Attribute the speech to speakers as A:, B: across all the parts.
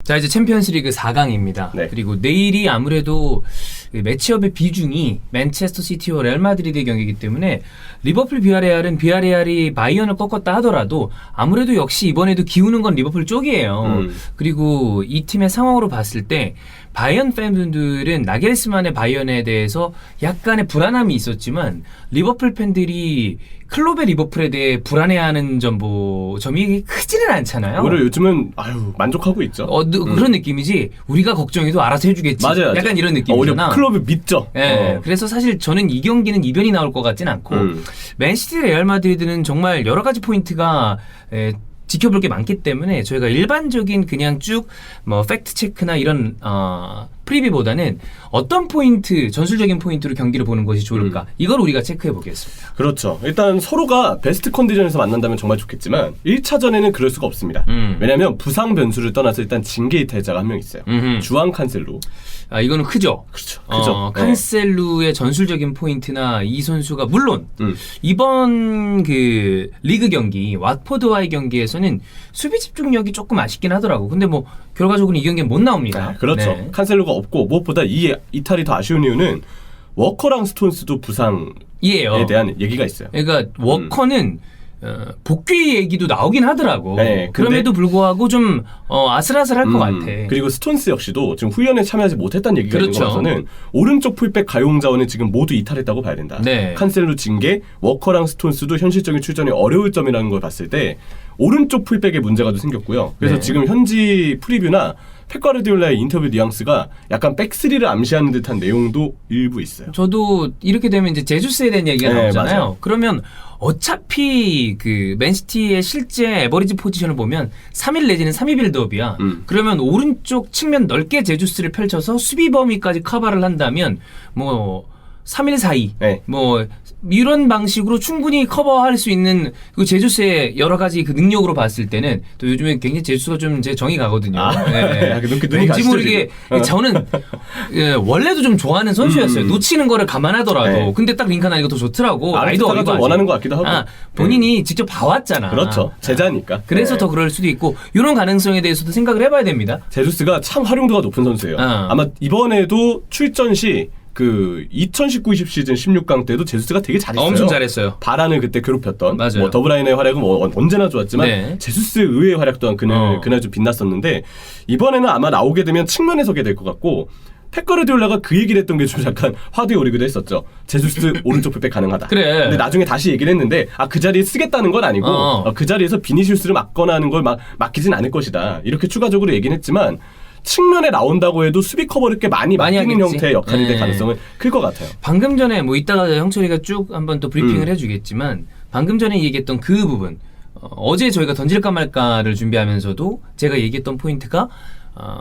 A: 자, 이제 챔피언스리그 4강입니다.
B: 네.
A: 그리고 내일이 아무래도 매치업의 비중이 맨체스터 시티와 레알 마드리드의 경기이기 때문에 리버풀 비아레알은 비아레알이 바이언을 꺾었다 하더라도 아무래도 역시 이번에도 기우는 건 리버풀 쪽이에요. 그리고 이 팀의 상황으로 봤을 때 바이언 팬분들은 나겔스만의 바이언에 대해서 약간의 불안함이 있었지만 리버풀 팬들이 클롭의 리버풀에 대해 불안해하는 점이 크지는 않잖아요.
B: 오히려 요즘은 만족하고 있죠.
A: 그런 느낌이지 우리가 걱정해도 알아서 해주겠지.
B: 맞아요.
A: 약간 이런 느낌이잖아.
B: 오히려 클럽을 믿죠.
A: 네, 그래서 사실 저는 이 경기는 이변이 나올 것 같진 않고 맨시티 레알 마드리드는 정말 여러 가지 포인트가 지켜볼 게 많기 때문에 저희가 일반적인 그냥 쭉 뭐 팩트 체크나 이런 프리뷰보다는 어떤 포인트, 전술적인 포인트로 경기를 보는 것이 좋을까 이걸 우리가 체크해 보겠습니다.
B: 그렇죠. 일단 서로가 베스트 컨디션에서 만난다면 정말 좋겠지만 1차전에는 그럴 수가 없습니다. 왜냐하면 부상 변수를 떠나서 일단 징계 이탈자가 한 명 있어요. 주앙 칸셀루.
A: 이거는 크죠.
B: 그렇죠. 크죠.
A: 칸셀루의 전술적인 포인트나 이 선수가 물론 이번 그 리그 경기 왓포드와의 경기에서는 수비 집중력이 조금 아쉽긴 하더라고. 근데 뭐 결과적으로 이 경기는 못 나옵니다.
B: 그렇죠.
A: 네.
B: 칸셀루가 없고 무엇보다 이 이탈이 더 아쉬운 이유는 워커랑 스톤스도 부상에 대한 얘기가 있어요.
A: 그러니까 워커는 복귀 얘기도 나오긴 하더라고.
B: 네,
A: 그럼에도 불구하고 좀 아슬아슬할 것 같아.
B: 그리고 스톤스 역시도 지금 후연에 참여하지 못했다는 얘기가 있는
A: 그렇죠.
B: 거라서는 오른쪽 풀백 가용 자원은 지금 모두 이탈했다고 봐야 된다.
A: 네.
B: 칸셀루 징계, 워커랑 스톤스도 현실적인 출전이 어려울 점이라는 걸 봤을 때 오른쪽 풀백에 문제가 좀 생겼고요. 그래서 지금 현지 프리뷰나 펩 가르디올라의 인터뷰 뉘앙스가 약간 백스리를 암시하는 듯한 내용도 일부 있어요.
A: 저도 이렇게 되면 이제 제주스에 대한 얘기가 나오잖아요.
B: 맞아요.
A: 그러면 어차피 그 맨시티의 실제 에버리지 포지션을 보면 3일 내지는 3위 빌드업이야. 그러면 오른쪽 측면 넓게 제주스를 펼쳐서 수비 범위까지 커버를 한다면 뭐 3일 사이 뭐 이런 방식으로 충분히 커버할 수 있는 그 제주스의 여러 가지 그 능력으로 봤을 때는 또 요즘에 굉장히 제주스가 좀 제 정이 가거든요. 왠지 모르게 저는 원래도 좀 좋아하는 선수였어요. 놓치는 거를 감안하더라도. 근데 딱 링컨 하니까 더 좋더라고. 나이도 어리고
B: 좀 원하는 것 같기도 하고.
A: 본인이 직접 봐왔잖아.
B: 그렇죠. 제자니까.
A: 그래서 더 그럴 수도 있고 이런 가능성에 대해서도 생각을 해봐야 됩니다.
B: 제주스가 참 활용도가 높은 선수예요. 아마 이번에도 출전 시 그 2019-20 시즌 16강 때도 제수스가 되게 잘했어요.
A: 엄청 잘했어요.
B: 바란을 그때 괴롭혔던
A: 맞아요.
B: 더브라인의 활약은 언제나 좋았지만 제수스 의외의 활약 또한 그날 좀 빛났었는데 이번에는 아마 나오게 되면 측면에 서게 될 것 같고 펩 가르디올라가 그 얘기를 했던 게 좀 약간 화두에 오르기도 했었죠. 제수스 오른쪽 풀백 가능하다.
A: 그래.
B: 근데 나중에 다시 얘기를 했는데 그 자리에 쓰겠다는 건 아니고 그 자리에서 비니시우스를 막거나 하는 걸 맡기진 않을 것이다. 이렇게 추가적으로 얘기는 했지만 측면에 나온다고 해도 수비 커버를 꽤 많이 맡기는 형태의 역할이 될 가능성은 클 것 같아요.
A: 방금 전에 뭐 이따가 형철이가 쭉 한번 또 브리핑을 해주겠지만 방금 전에 얘기했던 그 부분 어제 저희가 던질까 말까를 준비하면서도 제가 얘기했던 포인트가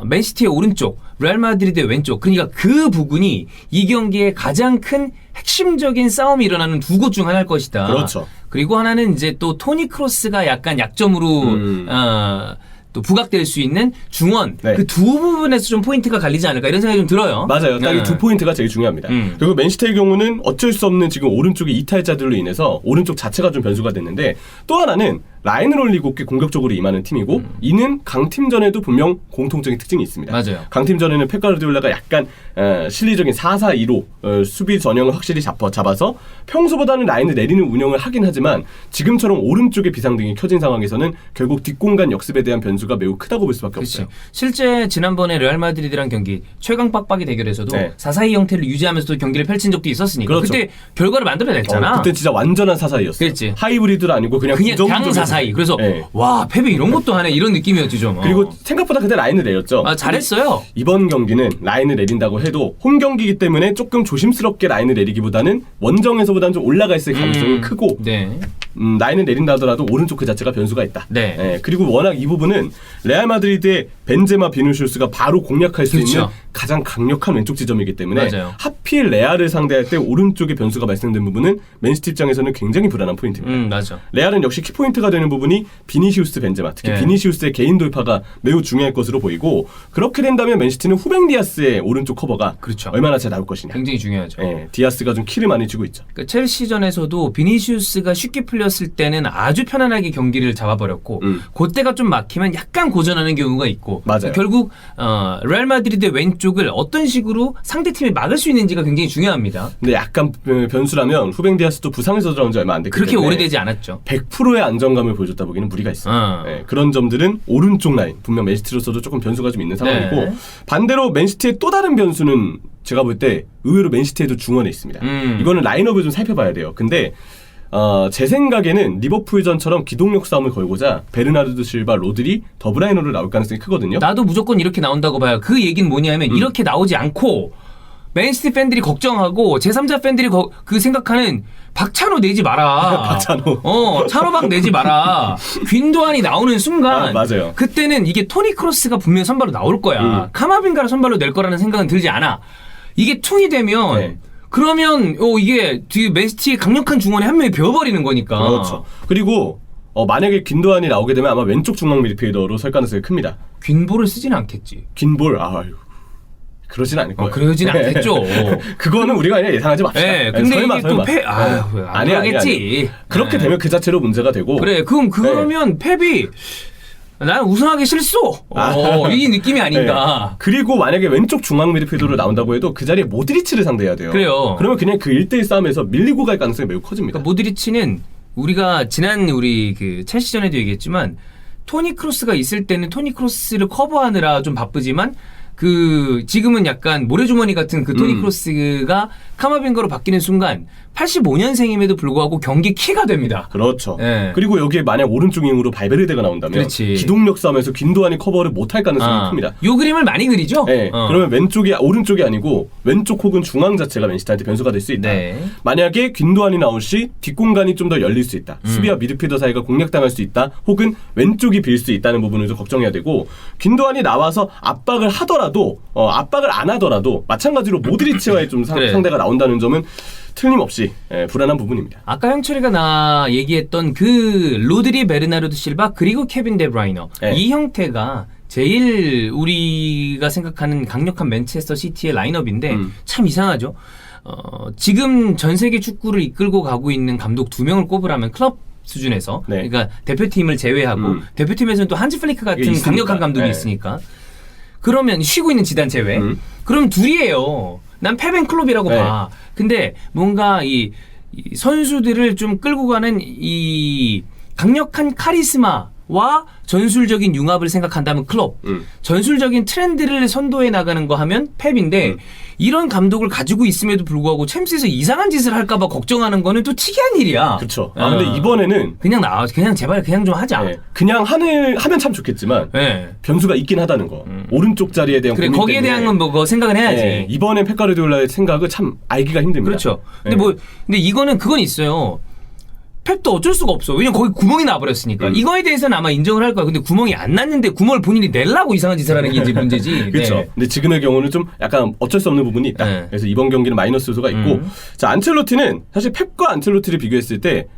A: 맨시티의 오른쪽, 레알 마드리드의 왼쪽 그러니까 그 부분이 이 경기에 가장 큰 핵심적인 싸움이 일어나는 두 곳 중 하나일 것이다.
B: 그렇죠.
A: 그리고 하나는 이제 또 토니 크로스가 약간 약점으로 또 부각될 수 있는 중원 그 두 부분에서 좀 포인트가 갈리지 않을까 이런 생각이 좀 들어요.
B: 맞아요. 딱 이 두 포인트가 제일 중요합니다. 그리고 맨시티의 경우는 어쩔 수 없는 지금 오른쪽의 이탈자들로 인해서 오른쪽 자체가 좀 변수가 됐는데 또 하나는 라인을 올리고 꽤 공격적으로 임하는 팀이고 이는 강팀전에도 분명 공통적인 특징이 있습니다.
A: 맞아요.
B: 강팀전에는 펩 가르디올라가 약간 실리적인 4-4-2로 수비 전형을 확실히 잡아서 평소보다는 라인을 내리는 운영을 하긴 하지만 지금처럼 오른쪽에 비상등이 켜진 상황에서는 결국 뒷공간 역습에 대한 변수가 매우 크다고 볼 수밖에 없어요.
A: 실제 지난번에 레알 마드리드랑 경기 최강 빡빡이 대결에서도 4-4-2 형태를 유지하면서 경기를 펼친 적도 있었으니까
B: 그렇죠.
A: 그때 결과를 만들어냈잖아.
B: 그때 진짜 완전한 4-4-2였어요.
A: 그렇지.
B: 하이브리드도 아니고 그냥
A: 강 4-4-2. 그래서 와 펩이 이런 것도 하네 이런 느낌이었지 좀.
B: 그리고 생각보다 그때 라인을 내렸죠.
A: 잘했어요.
B: 이번 경기는 라인을 내린다고 해도 홈 경기이기 때문에 조금 조심스럽게 라인을 내리기보다는 원정에서보다는 좀 올라가 있을 가능성이 크고 라인을 내린다 하더라도 오른쪽 그 자체가 변수가 있다. 그리고 워낙 이 부분은 레알 마드리드의 벤제마 비누시우스가 바로 공략할 수 있는 가장 강력한 왼쪽 지점이기 때문에
A: 맞아요.
B: 하필 레알을 상대할 때 오른쪽에 변수가 발생된 부분은 맨시티 입장에서는 굉장히 불안한 포인트입니다.
A: 맞아.
B: 레알은 역시 키포인트가 되는 부분이 비니시우스 벤제마, 특히
A: 예.
B: 비니시우스의 개인 돌파가 매우 중요할 것으로 보이고 그렇게 된다면 맨시티는 후벤 디아스의 오른쪽 커버가
A: 그렇죠.
B: 얼마나 잘 나올 것이냐.
A: 굉장히 중요하죠.
B: 예, 디아스가 좀 키를 많이 쥐고 있죠.
A: 그러니까 첼시전에서도 비니시우스가 쉽게 풀렸을 때는 아주 편안하게 경기를 잡아버렸고 그때가 좀 막히면 약간 고전하는 경우가 있고
B: 맞아요.
A: 결국 레알 마드리드 왼쪽을 어떤 식으로 상대팀이 막을 수 있는지가 굉장히 중요합니다.
B: 근데 약간 변수라면 후벤 디아스도 부상에서 돌아온 지 얼마 안 됐기
A: 그렇게
B: 때문에
A: 오래되지 않았죠.
B: 100%의 안정감을 보여줬다 보기는 무리가 있어요. 예, 그런 점들은 오른쪽 라인 분명 맨시티로서도 조금 변수가 좀 있는 상황이고
A: 네.
B: 반대로 맨시티의 또 다른 변수는 제가 볼 때 의외로 맨시티에도 중원에 있습니다. 이거는 라인업을 좀 살펴봐야 돼요. 근데 제 생각에는 리버풀전처럼 기동력 싸움을 걸고자 베르나르도 실바, 로드리, 더브라이너로 나올 가능성이 크거든요.
A: 나도 무조건 이렇게 나온다고 봐요. 그 얘기는 뭐냐면 이렇게 나오지 않고 맨시티 팬들이 걱정하고 제3자 팬들이 그 생각하는 박찬호 내지 마라.
B: 박찬호.
A: 찬호박 내지 마라. 윈도안이 나오는 순간
B: 맞아요.
A: 그때는 이게 토니 크로스가 분명 선발로 나올 거야. 카마빈가를 선발로 낼 거라는 생각은 들지 않아. 이게 퉁이 되면
B: 네.
A: 그러면 이게 뒤에 맨시티의 강력한 중원에 한 명이 베어버리는 거니까.
B: 그렇죠. 그리고 만약에 균도안이 나오게 되면 아마 왼쪽 중앙 미드필더로 설 가능성이 큽니다.
A: 균볼을 쓰지는 않겠지.
B: 긴볼, 아유. 그러진 않을 거예요.
A: 그러진 않겠죠.
B: 그거는 우리가 그냥 예상하지 맙시다.
A: 네, 근데
B: 설마,
A: 이게 또 안 그러겠지.
B: 그렇게
A: 네.
B: 되면 그 자체로 문제가 되고.
A: 그래, 그러면 펩이 난 우승하기 싫소. 이 느낌이 아닌가.
B: 네. 그리고 만약에 왼쪽 중앙 미드필더로 나온다고 해도 그 자리에 모드리치를 상대해야 돼요.
A: 그래요.
B: 그러면 그냥 그 1대1 싸움에서 밀리고 갈 가능성이 매우 커집니다.
A: 그러니까 모드리치는 우리가 지난 우리 그 첼시전에도 얘기했지만 토니 크로스가 있을 때는 토니 크로스를 커버하느라 좀 바쁘지만 지금은 약간 모래주머니 같은 그 토니 크로스가 카마빈가로 바뀌는 순간 85년생임에도 불구하고 경기 키가 됩니다.
B: 그렇죠.
A: 네.
B: 그리고 여기에 만약 오른쪽 윙으로 발베르데가 나온다면
A: 그렇지.
B: 기동력 싸움에서 균도안이 커버를 못할 가능성이 큽니다.
A: 요 그림을 많이 그리죠?
B: 네. 그러면 오른쪽이 아니고 왼쪽 혹은 중앙 자체가 맨시티한테 변수가 될 수 있다.
A: 네.
B: 만약에 균도안이 나올 시 뒷공간이 좀 더 열릴 수 있다. 수비와 미드필더 사이가 공략당할 수 있다. 혹은 왼쪽이 빌 수 있다는 부분을 좀 걱정해야 되고 균도안이 나와서 압박을 하더라도 압박을 안 하더라도 마찬가지로 모드리치와의 좀
A: 그래.
B: 상대가 나온다는 점은 틀림없이 불안한 부분입니다.
A: 아까 형철이가 나 얘기했던 그 로드리, 베르나르도 실바 그리고 케빈 데브라이너
B: 네.
A: 이 형태가 제일 우리가 생각하는 강력한 맨체스터 시티의 라인업인데 참 이상하죠. 지금 전 세계 축구를 이끌고 가고 있는 감독 2명을 꼽으라면 클럽 수준에서
B: 네.
A: 그러니까 대표팀을 제외하고 대표팀에서는 또 한지 플리크 같은
B: 있으니까.
A: 강력한 감독이
B: 네.
A: 있으니까 그러면 쉬고 있는 지단 제외 그럼 둘이에요. 난 페벤클롭이라고
B: 네.
A: 봐. 근데 뭔가 이 선수들을 좀 끌고 가는 이 강력한 카리스마와 전술적인 융합을 생각한다면 클롭, 전술적인 트렌드를 선도해 나가는 거 하면 펩인데 이런 감독을 가지고 있음에도 불구하고 챔스에서 이상한 짓을 할까봐 걱정하는 거는 또 특이한 일이야.
B: 그렇죠. 근데 이번에는
A: 그냥 나와, 그냥 제발 그냥 좀 하자.
B: 네, 그냥 하면 참 좋겠지만
A: 네.
B: 변수가 있긴 하다는 거. 오른쪽 자리에 대한
A: 그래
B: 고민
A: 거기에
B: 때문에.
A: 대한 건 뭐 생각은 해야지.
B: 네, 이번엔 펩가르디올라의 생각을 참 알기가 힘듭니다.
A: 그렇죠. 근데
B: 네.
A: 근데 이거는 그건 있어요. 펩도 어쩔 수가 없어. 왜냐면 거기 구멍이 나버렸으니까. 이거에 대해서는 아마 인정을 할 거야. 근데 구멍이 안 났는데 구멍을 본인이 내려고 이상한 짓을 하는 게 이제 문제지.
B: 그렇죠.
A: 네.
B: 근데 지금의 경우는 좀 약간 어쩔 수 없는 부분이 있다.
A: 네.
B: 그래서 이번 경기는 마이너스 요소가 있고, 자 안첼로티는 사실 펩과 안첼로티를 비교했을 때.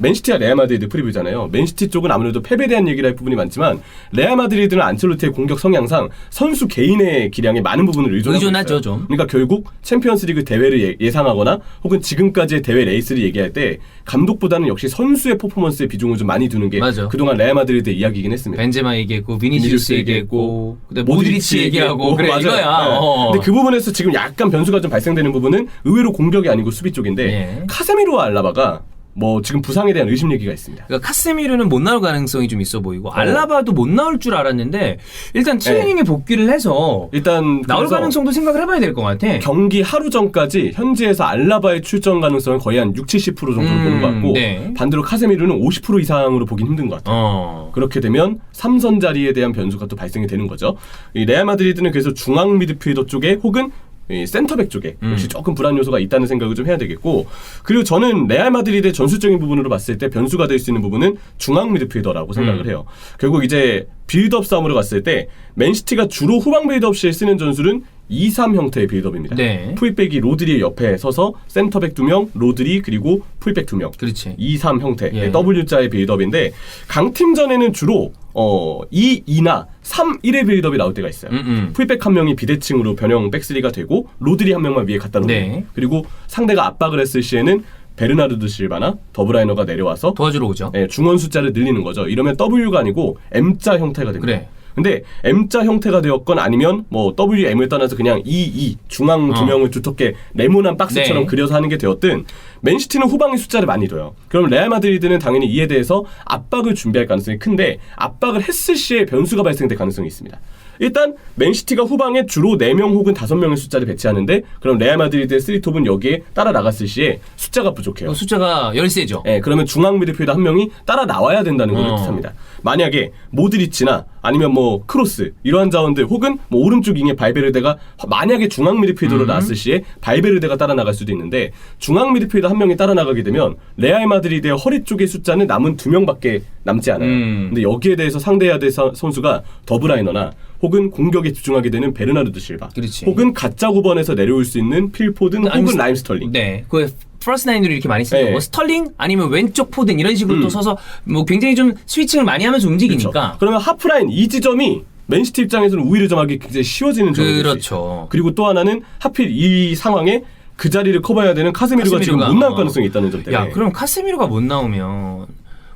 B: 맨시티와 레알 마드리드 프리뷰잖아요. 맨시티 쪽은 아무래도 펩에 대한 얘기를 할 부분이 많지만 레알 마드리드는 안첼로티의 공격 성향상 선수 개인의 기량에 많은 부분을
A: 의존하죠,
B: 있어요.
A: 좀.
B: 그러니까 결국 챔피언스리그 대회를 예상하거나 혹은 지금까지의 대회 레이스를 얘기할 때 감독보다는 역시 선수의 퍼포먼스에 비중을 좀 많이 두는 게
A: 맞아.
B: 그동안 레알 마드리드의 이야기이긴 했습니다.
A: 벤제마 얘기했고 비니시우스 얘기했고 근데 모드리치 얘기하고 그래
B: 맞아요.
A: 이거야.
B: 네. 근데 그 부분에서 지금 약간 변수가 좀 발생되는 부분은 의외로 공격이 아니고 수비 쪽인데
A: 예.
B: 카세미로와 알라바가 뭐 지금 부상에 대한 의심 얘기가 있습니다.
A: 그러니까 카세미르는 못 나올 가능성이 좀 있어 보이고 알라바도 못 나올 줄 알았는데 일단 트레이닝에 복귀를 해서
B: 일단
A: 나올
B: 그래서
A: 가능성도 생각을 해봐야 될 것 같아.
B: 경기 하루 전까지 현지에서 알라바의 출전 가능성은 거의 한 60, 70% 정도로 보는 것 같고
A: 네.
B: 반대로 카세미르는 50% 이상으로 보긴 힘든 것 같아요. 그렇게 되면 3선 자리에 대한 변수가 또 발생이 되는 거죠. 이 레알 마드리드는 그래서 중앙 미드필더 쪽에 혹은 이 센터백 쪽에 역시 조금 불안 요소가 있다는 생각을 좀 해야 되겠고, 그리고 저는 레알 마드리드의 전술적인 부분으로 봤을 때 변수가 될 수 있는 부분은 중앙 미드필더라고 생각을 해요. 결국 이제 빌드업 싸움으로 갔을 때 맨시티가 주로 후방 빌드업 시에 쓰는 전술은 2-3 형태의 빌드업입니다.
A: 네.
B: 풀백이 로드리 옆에 서서 센터백 2명, 로드리 그리고 풀백 2명.
A: 그렇지.
B: 2-3 형태
A: 예.
B: W자의 빌드업인데 강팀전에는 주로 2-2나 3-1의 빌드업이 나올 때가 있어요. 풀백 한 명이 비대칭으로 변형 백스리가 되고 로드리 한 명만 위에 갖다 놓는
A: 네.
B: 그리고 상대가 압박을 했을 시에는 베르나르도 실바나 더브라이너가 내려와서
A: 도와주러 오죠.
B: 중원 숫자를 늘리는 거죠. 이러면 W가 아니고 M자 형태가 됩니다.
A: 그래.
B: 근데 M자 형태가 되었건 아니면 뭐 WM을 떠나서 그냥 2-2 중앙 두 명을 두텁게 네모난 박스처럼
A: 네.
B: 그려서 하는 게 되었든 맨시티는 후방의 숫자를 많이 둬요. 그럼 레알 마드리드는 당연히 이에 대해서 압박을 준비할 가능성이 큰데 압박을 했을 시에 변수가 발생될 가능성이 있습니다. 일단 맨시티가 후방에 주로 4명 혹은 5명의 숫자를 배치하는데 그럼 레알 마드리드의 3톱은 여기에 따라 나갔을 시에 숫자가 부족해요.
A: 숫자가 열세죠.
B: 네, 그러면 중앙 미드필더 한 명이 따라 나와야 된다는 걸 뜻합니다. 만약에 모드리치나 아니면 뭐 크로스 이러한 자원들 혹은 뭐 오른쪽 윙에 발베르데가 만약에 중앙 미드필더로 나왔을 시에 발베르데가 따라 나갈 수도 있는데 중앙 미드필더 한 명이 따라 나가게 되면 레알 마드리드의 허리 쪽의 숫자는 남은 2명밖에 남지 않아요. 근데 여기에 대해서 상대해야 될 선수가 더브라이너나 혹은 공격에 집중하게 되는 베르나르도 실바
A: 그렇지.
B: 혹은 가짜 9번에서 내려올 수 있는 필 포든 혹은 라임 스털링.
A: 네. 그 퍼스트 나인으로 이렇게 많이 쓰는
B: 네.
A: 거. 스털링 아니면 왼쪽 포든 이런 식으로 또 서서 뭐 굉장히 좀 스위칭을 많이 하면서 움직이니까.
B: 그렇죠. 그러면 하프라인 이 지점이 맨시티 입장에서는 우위를 점하기 굉장히 쉬워지는 점이 될 수
A: 그렇죠.
B: 있어요. 그리고 또 하나는 하필 이 상황에 그 자리를 커버해야 되는 카세미르가 지금 못 나올 가능성이 있다는 점 때문에.
A: 야, 그럼 카세미르가 못 나오면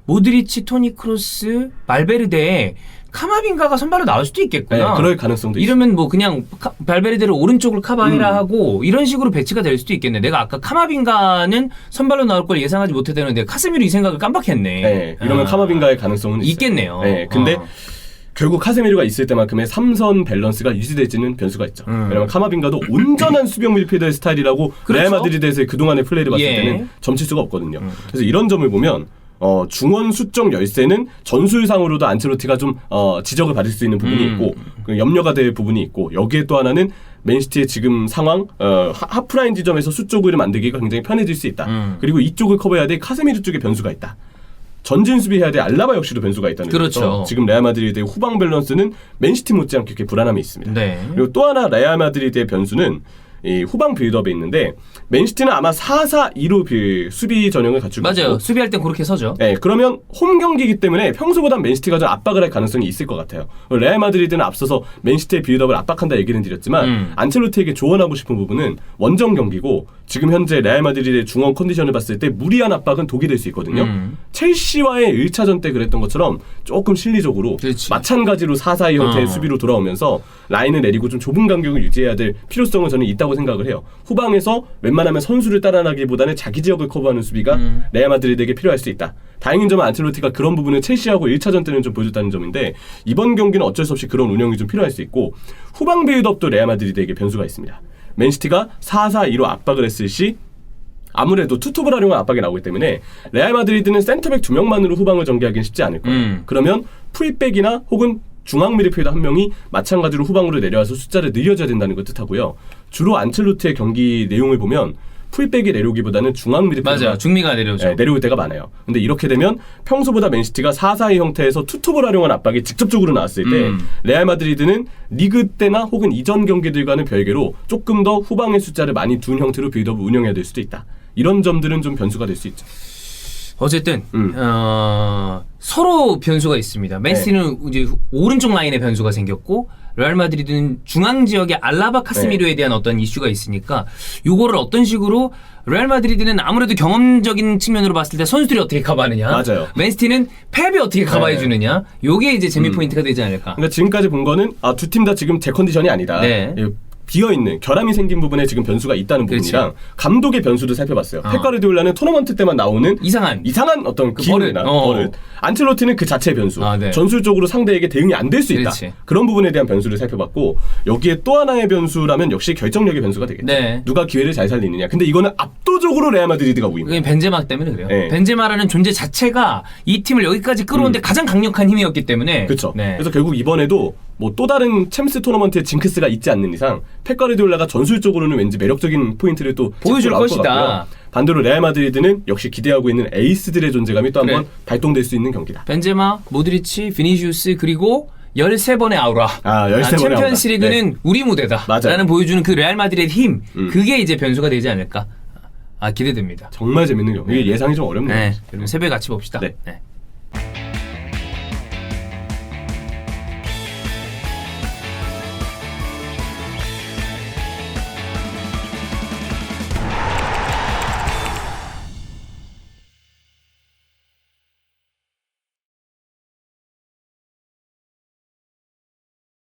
A: 모드리치, 토니 크로스, 발베르데 카마빈가가 선발로 나올 수도 있겠구나.
B: 네, 그럴 가능성도
A: 이러면 뭐 그냥 발베르데를 오른쪽을 커버해라 하고 이런 식으로 배치가 될 수도 있겠네. 내가 아까 카마빈가는 선발로 나올 걸 예상하지 못했다는데 카세미르 이 생각을 깜빡했네.
B: 네, 이러면 카마빈가의 가능성은
A: 있겠네요.
B: 네, 근데 결국 카세미르가 있을 때만큼의 삼선 밸런스가 유지될지는 변수가 있죠. 왜냐면 카마빈가도 온전한 수비형 미드필더의 스타일이라고
A: 그렇죠.
B: 레알 마드리드에서의 그동안의 플레이를 봤을
A: 예.
B: 때는 점칠 수가 없거든요. 그래서 이런 점을 보면 중원 수적 열세는 전술상으로도 안첼로티가 좀 지적을 받을 수 있는 부분이 있고 염려가 될 부분이 있고 여기에 또 하나는 맨시티의 지금 상황 하프라인 지점에서 수적을 만들기가 굉장히 편해질 수 있다. 그리고 이쪽을 커버해야 될 카세미르 쪽에 변수가 있다. 전진 수비해야 될 알라바 역시도 변수가 있다는
A: 그렇죠.
B: 거죠. 지금 레알 마드리드의 후방 밸런스는 맨시티 못지않게 이렇게 불안함이 있습니다.
A: 네.
B: 그리고 또 하나 레알 마드리드의 변수는 이 후방 빌드업에 있는데 맨시티는 아마 4-4-2로 수비 전형을 갖추고
A: 맞아요.
B: 있고
A: 수비할 땐 그렇게 서죠.
B: 네, 그러면 홈 경기이기 때문에 평소보다 맨시티가 좀 압박을 할 가능성이 있을 것 같아요. 레알 마드리드는 앞서서 맨시티의 빌드업을 압박한다 얘기는 드렸지만 안첼로티에게 조언하고 싶은 부분은 원정 경기고 지금 현재 레알 마드리드의 중원 컨디션을 봤을 때 무리한 압박은 독이 될 수 있거든요. 첼시와의 1차전 때 그랬던 것처럼 조금 실리적으로
A: 그렇지.
B: 마찬가지로 4-4-2 형태의 수비로 돌아오면서 라인을 내리고 좀 좁은 간격을 유지해야 될 필요성은 저는 있다고 생각을 해요. 후방에서 웬만하면 선수를 따라나기보다는 자기 지역을 커버하는 수비가 레알 마드리드에게 필요할 수 있다. 다행인 점은 안첼로티가 그런 부분을 첼시하고 1차전 때는 좀 보여줬다는 점인데 이번 경기는 어쩔 수 없이 그런 운영이 좀 필요할 수 있고 후방 빌드업도 레알 마드리드에게 변수가 있습니다. 맨시티가 4-4-2로 압박을 했을 시 아무래도 투톱을 활용한 압박이 나오기 때문에 레알 마드리드는 센터백 2명만으로 후방을 전개하기는 쉽지 않을 거예요. 그러면 풀백이나 혹은 중앙 미드필더 한 명이 마찬가지로 후방으로 내려와서 숫자를 늘려줘야 된다는 걸 뜻하고요. 주로 안첼로티의 경기 내용을 보면 풀백이 내려오기보다는 중앙 미드필더가
A: 맞아요. 중미가 내려오죠.
B: 네, 내려올 때가 많아요. 근데 이렇게 되면 평소보다 맨시티가 4-4-2 형태에서 투톱을 활용한 압박이 직접적으로 나왔을 때 레알 마드리드는 리그 때나 혹은 이전 경기들과는 별개로 조금 더 후방의 숫자를 많이 둔 형태로 빌드업을 운영해야 될 수도 있다. 이런 점들은 좀 변수가 될 수 있죠.
A: 어쨌든 서로 변수가 있습니다. 맨시티는 이제 오른쪽 라인에 변수가 생겼고 레알 마드리드는 중앙 지역의 알라바 카스미르에 대한 어떤 이슈가 있으니까 요거를 어떤 식으로 레알 마드리드는 아무래도 경험적인 측면으로 봤을 때 선수들이 어떻게 커버하느냐,
B: 맞아요.
A: 맨시티는 펩이 어떻게 커버해 주느냐, 요게 이제 재미 포인트가 되지 않을까.
B: 그러니까 지금까지 본 거는 두 팀 다 지금 제 컨디션이 아니다.
A: 네.
B: 비어있는 결함이 생긴 부분에 지금 변수가 있다는 부분이랑 감독의 변수도 살펴봤어요. 펩 가르디올라는 토너먼트 때만 나오는
A: 이상한
B: 어떤 기분이나 버릇. 안첼로티는 그 자체의 변수.
A: 네.
B: 전술적으로 상대에게 대응이 안 될 수 있다.
A: 그렇지.
B: 그런 부분에 대한 변수를 살펴봤고 여기에 또 하나의 변수라면 역시 결정력의 변수가 되겠죠.
A: 네.
B: 누가 기회를 잘 살리느냐. 근데 이거는 압도적으로 레알 마드리드가 우위입니다.
A: 그게 벤제마 때문에 그래요.
B: 네.
A: 벤제마라는 존재 자체가 이 팀을 여기까지 끌어오는데 가장 강력한 힘이었기 때문에.
B: 그렇죠.
A: 네.
B: 그래서 결국 이번에도 뭐 또 다른 챔스 토너먼트에 징크스가 있지 않는 이상 펩 가르디올라가 전술적으로는 왠지 매력적인 포인트를 또
A: 보여줄
B: 나올 것
A: 것이다.
B: 같고요. 반대로 레알 마드리드는 역시 기대하고 있는 에이스들의 존재감이 또 한번 발동될 수 있는 경기다.
A: 벤제마, 모드리치, 비니시우스 그리고 13번의 아우라.
B: 13번의
A: 챔피언스
B: 아우라.
A: 리그는
B: 네.
A: 우리 무대다.
B: 맞아요.
A: 라는 보여주는 그 레알 마드리드의 힘. 그게 이제 변수가 되지 않을까. 기대됩니다.
B: 정말 재밌는 경기. 이게 예상이 좀 어렵네요.
A: 네. 그럼 새벽에 같이 봅시다.
B: 네.
A: 네.